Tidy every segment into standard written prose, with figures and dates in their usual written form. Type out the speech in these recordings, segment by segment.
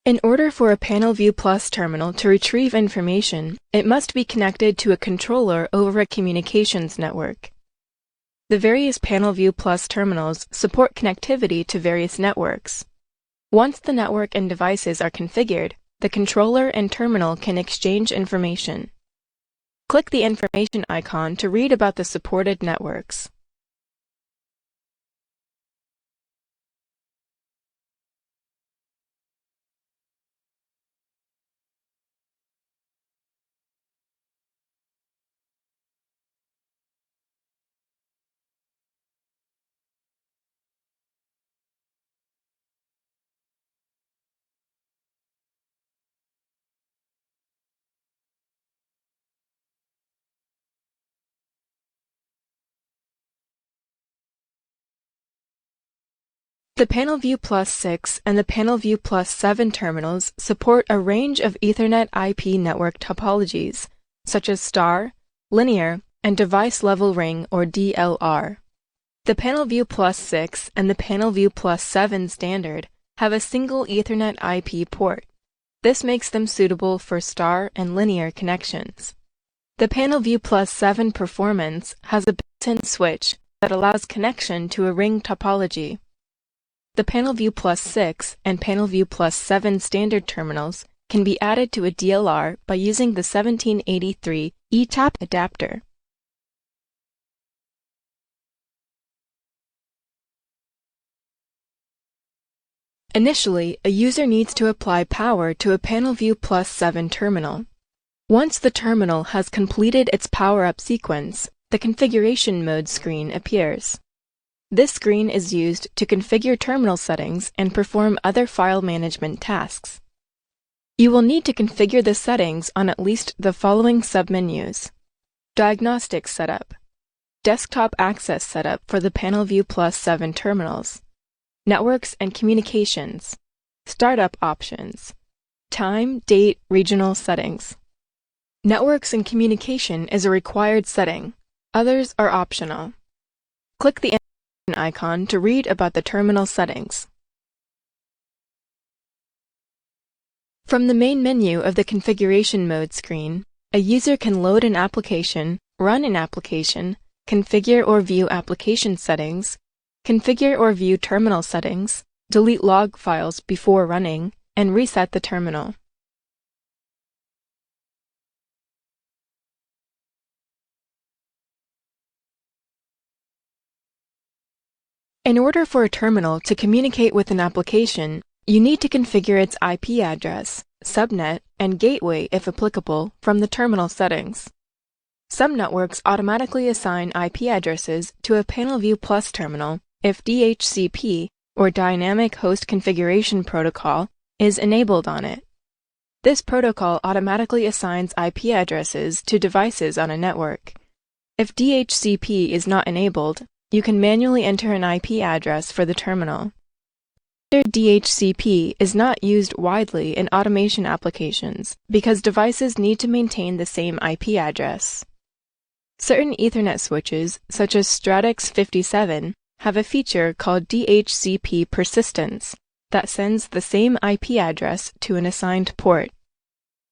In order for a PanelView Plus terminal to retrieve information, it must be connected to a controller over a communications network. The various PanelView Plus terminals support connectivity to various networks. Once the network and devices are configured, the controller and terminal can exchange information. Click the information icon to read about the supported networks. The PanelView Plus 6 and the PanelView Plus 7 terminals support a range of Ethernet IP network topologies, such as star, linear, and device-level ring or DLR. The PanelView Plus 6 and the PanelView Plus 7 standard have a single Ethernet IP port. This makes them suitable for star and linear connections. The PanelView Plus 7 performance has a built-in switch that allows connection to a ring topology. The PanelView Plus 6 and PanelView Plus 7 standard terminals can be added to a DLR by using the 1783 ETAP adapter. Initially, a user needs to apply power to a PanelView Plus 7 terminal. Once the terminal has completed its power-up sequence, the configuration mode screen appears. This screen is used to configure terminal settings and perform other file management tasks. You will need to configure the settings on at least the following submenus: Diagnostic Setup, Desktop Access Setup for the PanelView Plus 7 terminals, Networks and Communications, Startup Options, Time, Date, Regional Settings. Networks and Communication is a required setting. Others are optional. Click the icon to read about the terminal settings. From the main menu of the configuration mode screen, a user can load an application, run an application, configure or view application settings, configure or view terminal settings, delete log files before running, and reset the terminal. In order for a terminal to communicate with an application, you need to configure its IP address, subnet, and gateway if applicable from the terminal settings. Some networks automatically assign IP addresses to a PanelView Plus terminal if DHCP, or Dynamic Host Configuration Protocol, is enabled on it. This protocol automatically assigns IP addresses to devices on a network. If DHCP is not enabled, you can manually enter an IP address for the terminal. DHCP is not used widely in automation applications because devices need to maintain the same IP address. Certain Ethernet switches, such as Stratix 57, have a feature called DHCP persistence that sends the same IP address to an assigned port.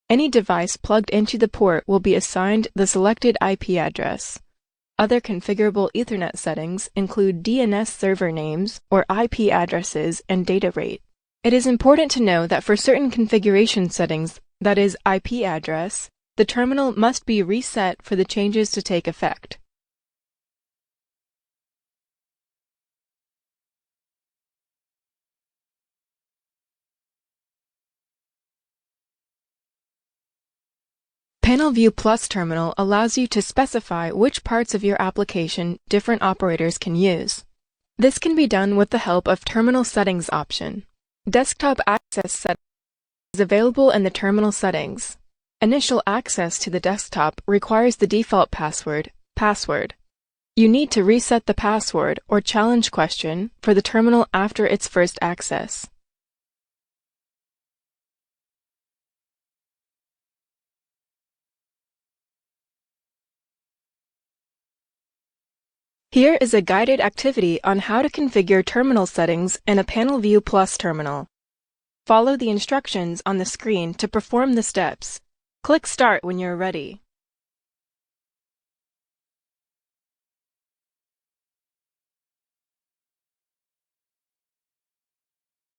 Any device plugged into the port will be assigned the selected IP address. Other configurable Ethernet settings include DNS server names or IP addresses and data rate. It is important to know that for certain configuration settings, that is IP address, the terminal must be reset for the changes to take effect. PanelView Plus terminal allows you to specify which parts of your application different operators can use. This can be done with the help of Terminal Settings option. Desktop access settings is available in the terminal settings. Initial access to the desktop requires the default password, password. You need to reset the password or challenge question for the terminal after its first access. Here is a guided activity on how to configure terminal settings in a PanelView Plus terminal. Follow the instructions on the screen to perform the steps. Click Start when you're ready.